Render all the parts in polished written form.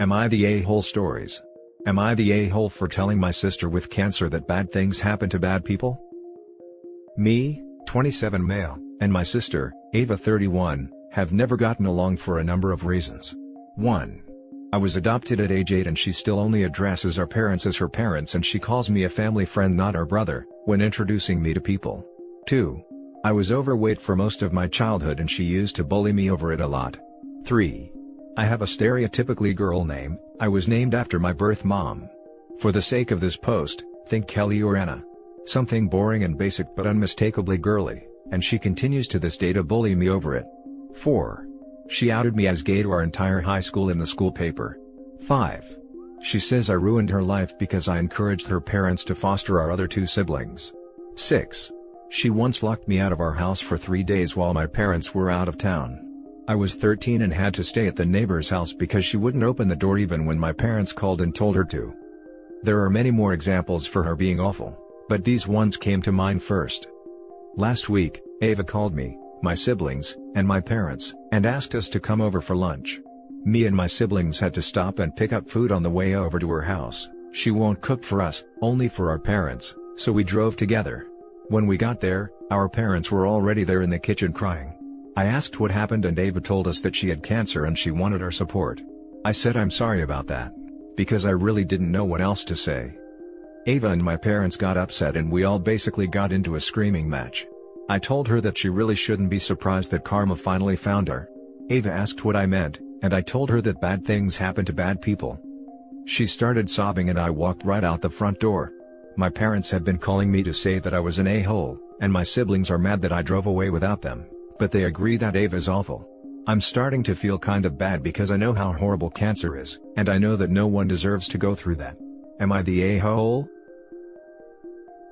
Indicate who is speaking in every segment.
Speaker 1: Am I the a-hole stories? Am I the a-hole for telling my sister with cancer that bad things happen to bad people? Me, 27 male, and my sister, Ava 31, have never gotten along for a number of reasons. 1. I was adopted at age 8 and she still only addresses our parents as her parents and she calls me a family friend, not our brother, when introducing me to people. 2. I was overweight for most of my childhood and she used to bully me over it a lot. 3. I have a stereotypically girl name. I was named after my birth mom. For the sake of this post, think Kelly or Anna. Something boring and basic but unmistakably girly, and she continues to this day to bully me over it. 4. She outed me as gay to our entire high school in the school paper. 5. She says I ruined her life because I encouraged her parents to foster our other 2 siblings. 6. She once locked me out of our house for 3 days while my parents were out of town. I was 13 and had to stay at the neighbor's house because she wouldn't open the door even when my parents called and told her to. There are many more examples for her being awful, but these ones came to mind first. Last week, Ava called me, my siblings, and my parents, and asked us to come over for lunch. Me and my siblings had to stop and pick up food on the way over to her house. She won't cook for us, only for our parents, so we drove together. When we got there, our parents were already there in the kitchen crying. I asked what happened and Ava told us that she had cancer and she wanted our support. I said I'm sorry about that, because I really didn't know what else to say. Ava and my parents got upset and we all basically got into a screaming match. I told her that she really shouldn't be surprised that karma finally found her. Ava asked what I meant, and I told her that bad things happen to bad people. She started sobbing and I walked right out the front door. My parents have been calling me to say that I was an a-hole, and my siblings are mad that I drove away without them, but they agree that Ava's awful. I'm starting to feel kind of bad because I know how horrible cancer is, and I know that no one deserves to go through that. Am I the a-hole?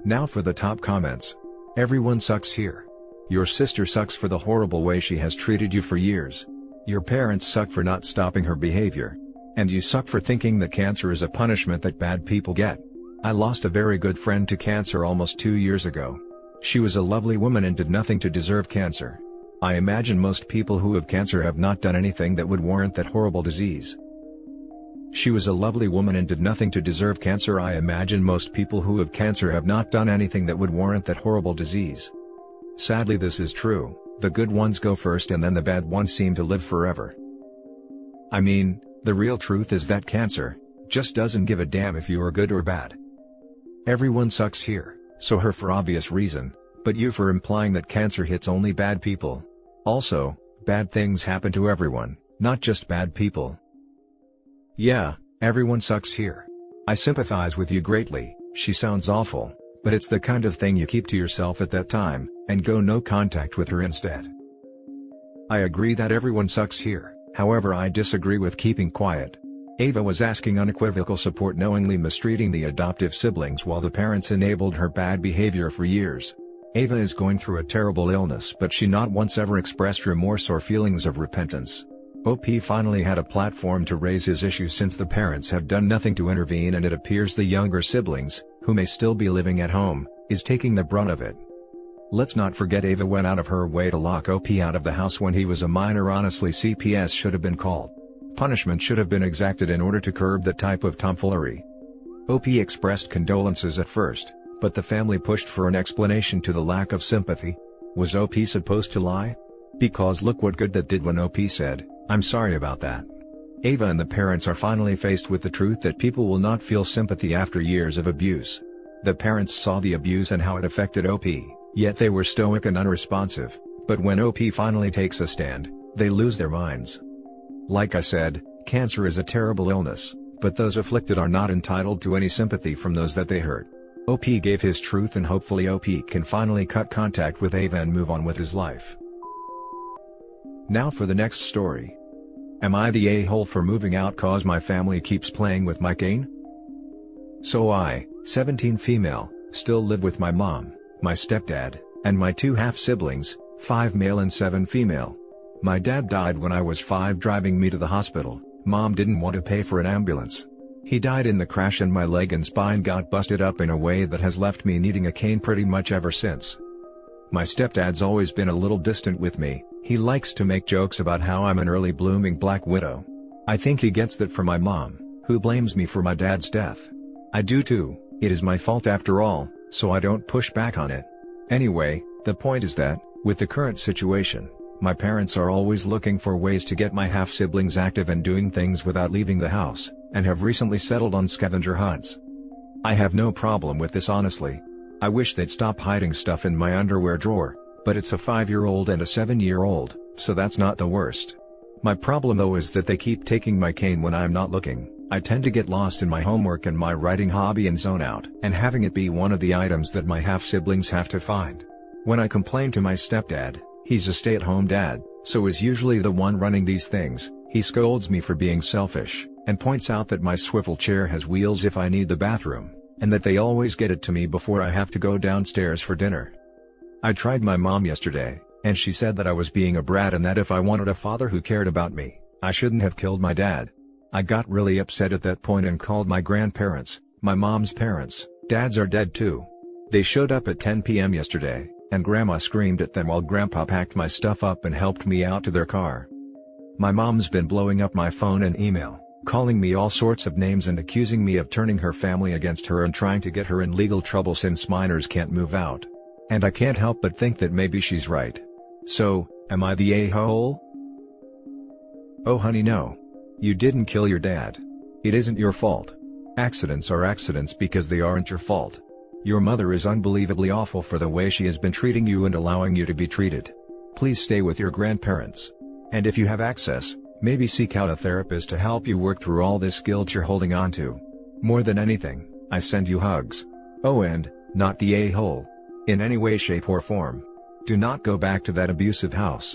Speaker 1: Now for the top comments. Everyone sucks here. Your sister sucks for the horrible way she has treated you for years. Your parents suck for not stopping her behavior. And you suck for thinking that cancer is a punishment that bad people get. I lost a very good friend to cancer almost 2 years ago. She was a lovely woman and did nothing to deserve cancer. I imagine most people who have cancer have not done anything that would warrant that horrible disease. She was a lovely woman and did nothing to deserve cancer. I imagine most people who have cancer have not done anything that would warrant that horrible disease. Sadly, this is true. The good ones go first and then the bad ones seem to live forever. I mean, the real truth is that cancer just doesn't give a damn if you are good or bad. Everyone sucks here, so her for obvious reason, but you for implying that cancer hits only bad people. Also, bad things happen to everyone, not just bad people. Yeah, everyone sucks here. I sympathize with you greatly. She sounds awful, but it's the kind of thing you keep to yourself at that time, and go no contact with her instead. I agree that everyone sucks here, however I disagree with keeping quiet. Ava was asking unequivocal support, knowingly mistreating the adoptive siblings while the parents enabled her bad behavior for years. Ava is going through a terrible illness, but she not once ever expressed remorse or feelings of repentance. OP finally had a platform to raise his issues since the parents have done nothing to intervene, and it appears the younger siblings, who may still be living at home, is taking the brunt of it. Let's not forget Ava went out of her way to lock OP out of the house when he was a minor. Honestly, CPS should have been called. Punishment should have been exacted in order to curb that type of tomfoolery. OP expressed condolences at first, but the family pushed for an explanation to the lack of sympathy. Was OP supposed to lie? Because look what good that did when OP said, "I'm sorry about that." Ava and the parents are finally faced with the truth that people will not feel sympathy after years of abuse. The parents saw the abuse and how it affected OP, yet they were stoic and unresponsive, but when OP finally takes a stand, they lose their minds. Like I said, cancer is a terrible illness, but those afflicted are not entitled to any sympathy from those that they hurt. OP gave his truth and hopefully OP can finally cut contact with Ava and move on with his life. Now for the next story. Am I the a-hole for moving out cause my family keeps playing with my cane? So I, 17 female, still live with my mom, my stepdad, and my 2 half-siblings, 5 male and 7 female. My dad died when I was 5, driving me to the hospital. Mom didn't want to pay for an ambulance. He died in the crash and my leg and spine got busted up in a way that has left me needing a cane pretty much ever since. My stepdad's always been a little distant with me. He likes to make jokes about how I'm an early blooming black widow. I think he gets that from my mom, who blames me for my dad's death. I do too, it is my fault after all, so I don't push back on it. Anyway, the point is that, with the current situation, my parents are always looking for ways to get my half-siblings active and doing things without leaving the house, and have recently settled on scavenger hunts. I have no problem with this honestly. I wish they'd stop hiding stuff in my underwear drawer, but it's a 5-year-old and a 7-year-old, so that's not the worst. My problem though is that they keep taking my cane when I'm not looking. I tend to get lost in my homework and my writing hobby and zone out, and having it be one of the items that my half-siblings have to find. When I complain to my stepdad, he's a stay-at-home dad, so is usually the one running these things. He scolds me for being selfish, and points out that my swivel chair has wheels if I need the bathroom, and that they always get it to me before I have to go downstairs for dinner. I tried my mom yesterday, and she said that I was being a brat and that if I wanted a father who cared about me, I shouldn't have killed my dad. I got really upset at that point and called my grandparents, my mom's parents. Dads are dead too. They showed up at 10 p.m. yesterday, and Grandma screamed at them while Grandpa packed my stuff up and helped me out to their car. My mom's been blowing up my phone and email, calling me all sorts of names and accusing me of turning her family against her and trying to get her in legal trouble since minors can't move out. And I can't help but think that maybe she's right. So, am I the a-hole? Oh honey, no. You didn't kill your dad. It isn't your fault. Accidents are accidents because they aren't your fault. Your mother is unbelievably awful for the way she has been treating you and allowing you to be treated. Please stay with your grandparents. And if you have access, maybe seek out a therapist to help you work through all this guilt you're holding on to. More than anything, I send you hugs. Oh, and, not the a-hole. In any way, shape or form. Do not go back to that abusive house.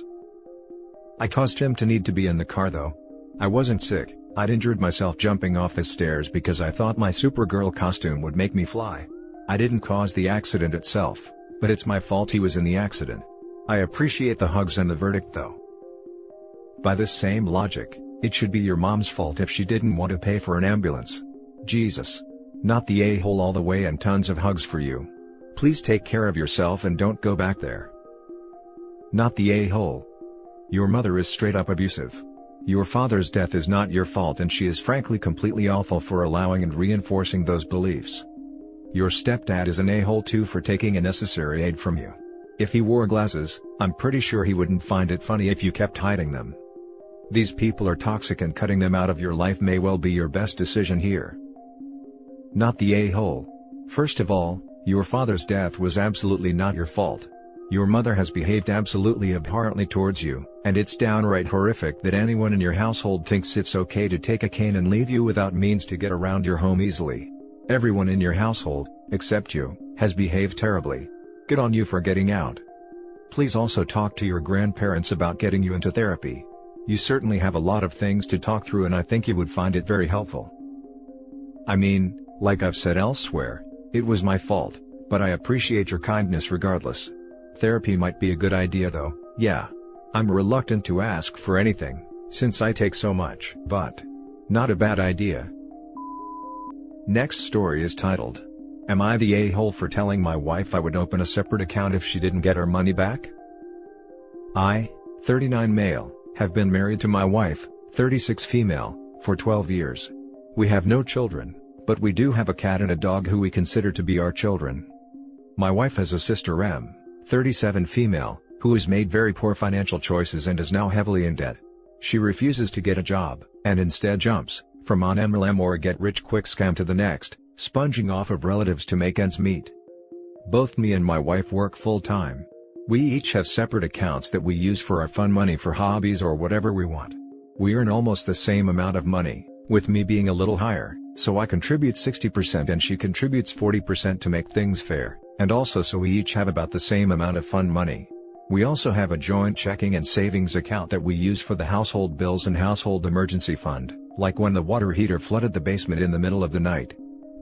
Speaker 1: I caused him to need to be in the car though. I wasn't sick, I'd injured myself jumping off the stairs because I thought my Supergirl costume would make me fly. I didn't cause the accident itself, but it's my fault he was in the accident. I appreciate the hugs and the verdict though. By this same logic, it should be your mom's fault if she didn't want to pay for an ambulance. Jesus. Not the a-hole all the way, and tons of hugs for you. Please take care of yourself and don't go back there. Not the a-hole. Your mother is straight up abusive. Your father's death is not your fault and she is frankly completely awful for allowing and reinforcing those beliefs. Your stepdad is an a-hole too for taking unnecessary aid from you. If he wore glasses, I'm pretty sure he wouldn't find it funny if you kept hiding them. These people are toxic and cutting them out of your life may well be your best decision here. Not the a-hole. First of all, your father's death was absolutely not your fault. Your mother has behaved absolutely abhorrently towards you, and it's downright horrific that anyone in your household thinks it's okay to take a cane and leave you without means to get around your home easily. Everyone in your household, except you, has behaved terribly. Good on you for getting out. Please also talk to your grandparents about getting you into therapy. You certainly have a lot of things to talk through and I think you would find it very helpful. I mean, like I've said elsewhere, it was my fault, but I appreciate your kindness regardless. Therapy might be a good idea though, yeah. I'm reluctant to ask for anything, since I take so much, but not a bad idea. Next story is titled, Am I the a-hole for telling my wife I would open a separate account if she didn't get her money back? I, 39 male, have been married to my wife, 36 female, for 12 years. We have no children, but we do have a cat and a dog who we consider to be our children. My wife has a sister M, 37 female, who has made very poor financial choices and is now heavily in debt. She refuses to get a job, and instead jumps from one MLM or a get-rich-quick scam to the next, sponging off of relatives to make ends meet. Both me and my wife work full-time. We each have separate accounts that we use for our fun money for hobbies or whatever we want. We earn almost the same amount of money, with me being a little higher, so I contribute 60% and she contributes 40% to make things fair, and also so we each have about the same amount of fun money. We also have a joint checking and savings account that we use for the household bills and household emergency fund, like when the water heater flooded the basement in the middle of the night.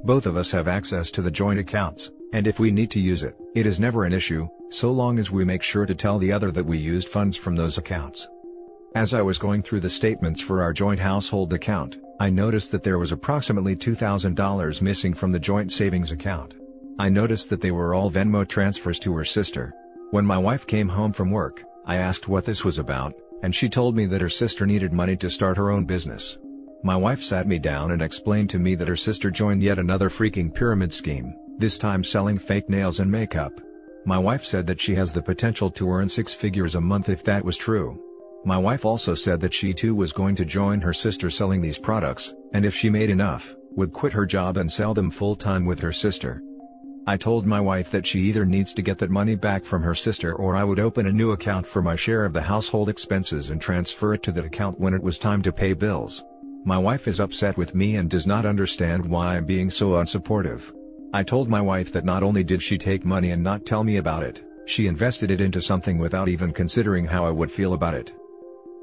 Speaker 1: Both of us have access to the joint accounts, and if we need to use it, it is never an issue, so long as we make sure to tell the other that we used funds from those accounts. As I was going through the statements for our joint household account, I noticed that there was approximately $2,000 missing from the joint savings account. I noticed that they were all Venmo transfers to her sister. When my wife came home from work, I asked what this was about, and she told me that her sister needed money to start her own business. My wife sat me down and explained to me that her sister joined yet another freaking pyramid scheme, this time selling fake nails and makeup. My wife said that she has the potential to earn 6 figures a month if that was true. My wife also said that she too was going to join her sister selling these products, and if she made enough, would quit her job and sell them full-time with her sister. I told my wife that she either needs to get that money back from her sister or I would open a new account for my share of the household expenses and transfer it to that account when it was time to pay bills. My wife is upset with me and does not understand why I'm being so unsupportive. I told my wife that not only did she take money and not tell me about it, she invested it into something without even considering how I would feel about it.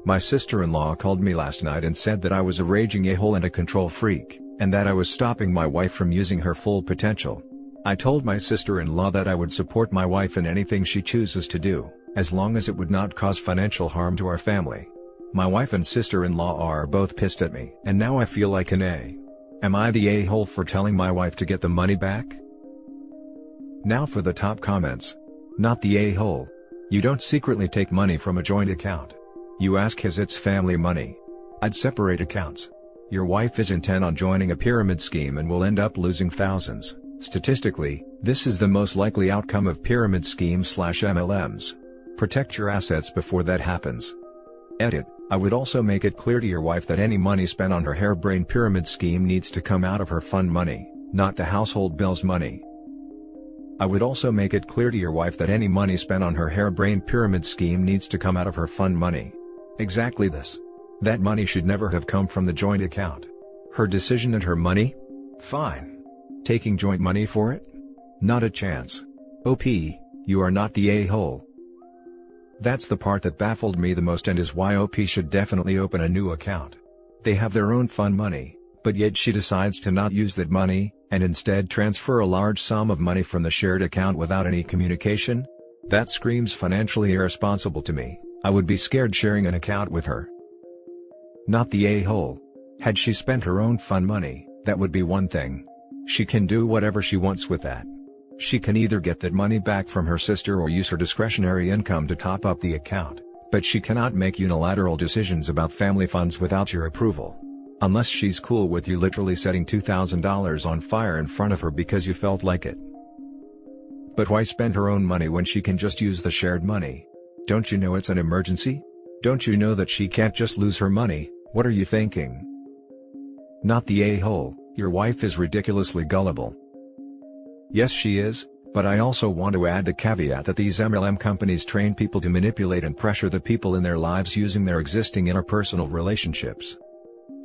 Speaker 1: My sister-in-law called me last night and said that I was a raging a-hole and a control freak, and that I was stopping my wife from using her full potential. I told my sister-in-law that I would support my wife in anything she chooses to do, as long as it would not cause financial harm to our family. My wife and sister-in-law are both pissed at me, and now I feel like an A. Am I the a-hole for telling my wife to get the money back? Now for the top comments. Not the a-hole. You don't secretly take money from a joint account. You ask has it's family money. I'd separate accounts. Your wife is intent on joining a pyramid scheme and will end up losing thousands. Statistically, this is the most likely outcome of pyramid schemes/MLMs. Protect your assets before that happens. Edit. I would also make it clear to your wife that any money spent on her harebrained pyramid scheme needs to come out of her fund money, not the household bills money. I would also make it clear to your wife that any money spent on her harebrained pyramid scheme needs to come out of her fund money. Exactly this. That money should never have come from the joint account. Her decision and her money? Fine. Taking joint money for it? Not a chance. OP, you are not the a-hole. That's the part that baffled me the most and is why OP should definitely open a new account. They have their own fund money, but yet she decides to not use that money, and instead transfer a large sum of money from the shared account without any communication? That screams financially irresponsible to me. I would be scared sharing an account with her. Not the a-hole. Had she spent her own fund money, that would be one thing. She can do whatever she wants with that. She can either get that money back from her sister or use her discretionary income to top up the account, but she cannot make unilateral decisions about family funds without your approval. Unless she's cool with you literally setting $2,000 on fire in front of her because you felt like it. But why spend her own money when she can just use the shared money? Don't you know it's an emergency? Don't you know that she can't just lose her money? What are you thinking? Not the a-hole. Your wife is ridiculously gullible. Yes, she is, but I also want to add the caveat that these MLM companies train people to manipulate and pressure the people in their lives using their existing interpersonal relationships.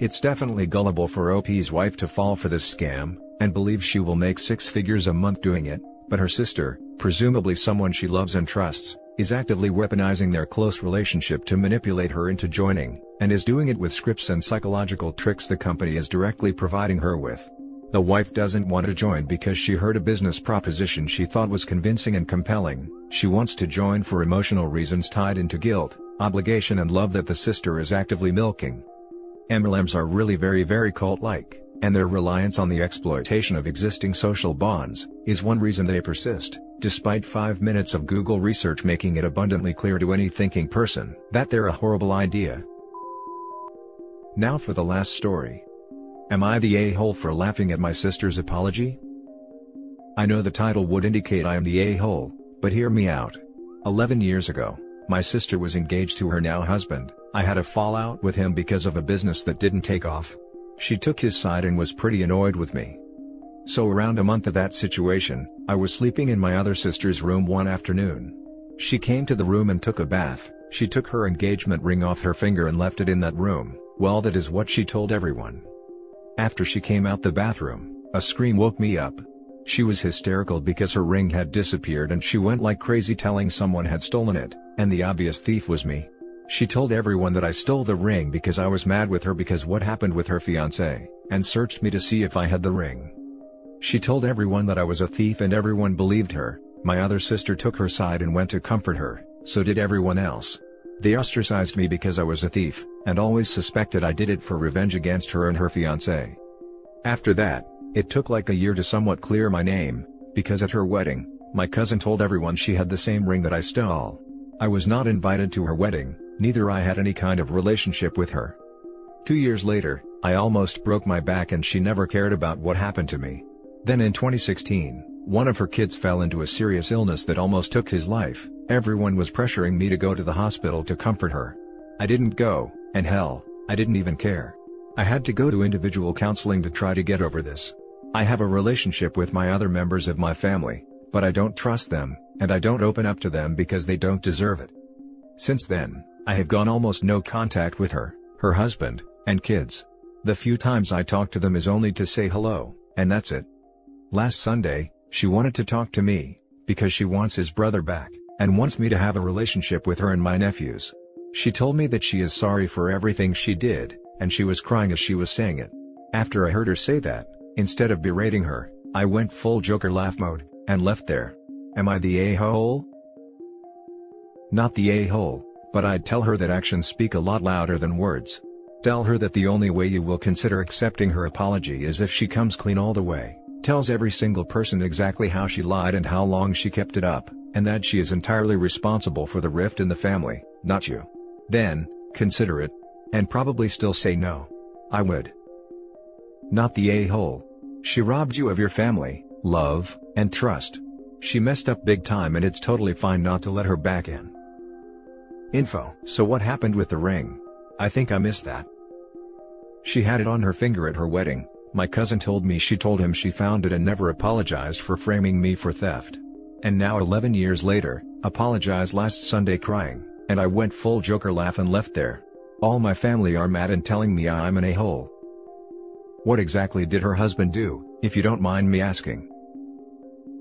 Speaker 1: It's definitely gullible for OP's wife to fall for this scam, and believe she will make 6 figures a month doing it, but her sister, presumably someone she loves and trusts, is actively weaponizing their close relationship to manipulate her into joining, and is doing it with scripts and psychological tricks the company is directly providing her with. The wife doesn't want to join because she heard a business proposition she thought was convincing and compelling. She wants to join for emotional reasons tied into guilt, obligation and love that the sister is actively milking. MLMs are really very cult-like, and their reliance on the exploitation of existing social bonds is one reason they persist, despite 5 minutes of Google research making it abundantly clear to any thinking person that they're a horrible idea. Now for the last story. Am I the a-hole for laughing at my sister's apology? I know the title would indicate I am the a-hole, but hear me out. 11 years ago, my sister was engaged to her now husband. I had a fallout with him because of a business that didn't take off. She took his side and was pretty annoyed with me. So around a month of that situation, I was sleeping in my other sister's room one afternoon. She came to the room and took a bath. She took her engagement ring off her finger and left it in that room. Well, that is what she told everyone. After she came out the bathroom, a scream woke me up. She was hysterical because her ring had disappeared and she went like crazy telling someone had stolen it, and the obvious thief was me. She told everyone that I stole the ring because I was mad with her because what happened with her fiancé, and searched me to see if I had the ring. She told everyone that I was a thief and everyone believed her. My other sister took her side and went to comfort her, so did everyone else. They ostracized me because I was a thief, and always suspected I did it for revenge against her and her fiancé. After that, it took like a year to somewhat clear my name, because at her wedding, my cousin told everyone she had the same ring that I stole. I was not invited to her wedding, neither I had any kind of relationship with her. 2 years later, I almost broke my back and she never cared about what happened to me. Then in 2016, one of her kids fell into a serious illness that almost took his life. Everyone was pressuring me to go to the hospital to comfort her. I didn't go, and hell, I didn't even care. I had to go to individual counseling to try to get over this. I have a relationship with my other members of my family, but I don't trust them, and I don't open up to them because they don't deserve it. Since then, I have gone almost no contact with her, her husband, and kids. The few times I talk to them is only to say hello, and that's it. Last Sunday, she wanted to talk to me, because she wants his brother back, and wants me to have a relationship with her and my nephews. She told me that she is sorry for everything she did, and she was crying as she was saying it. After I heard her say that, instead of berating her, I went full Joker laugh mode, and left there. Am I the a-hole? Not the a-hole, but I'd tell her that actions speak a lot louder than words. Tell her that the only way you will consider accepting her apology is if she comes clean all the way, tells every single person exactly how she lied and how long she kept it up, and that she is entirely responsible for the rift in the family, not you. Then, consider it. And probably still say no. I would. Not the a-hole. She robbed you of your family, love, and trust. She messed up big time and it's totally fine not to let her back in. Info. So what happened with the ring? I think I missed that. She had it on her finger at her wedding. My cousin told me she told him she found it and never apologized for framing me for theft. And now 11 years later, apologized last Sunday crying, and I went full Joker laugh and left there. All my family are mad and telling me I'm an a-hole. What exactly did her husband do, if you don't mind me asking?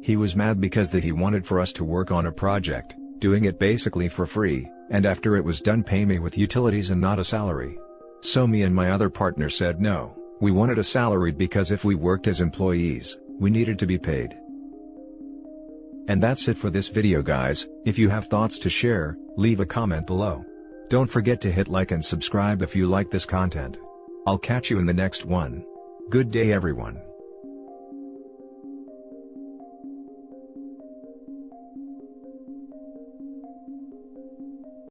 Speaker 1: He was mad because that he wanted for us to work on a project, doing it basically for free, and after it was done pay me with utilities and not a salary. So me and my other partner said no, we wanted a salary because if we worked as employees, we needed to be paid. And that's it for this video guys. If you have thoughts to share, leave a comment below. Don't forget to hit like and subscribe if you like this content. I'll catch you in the next one. Good day everyone.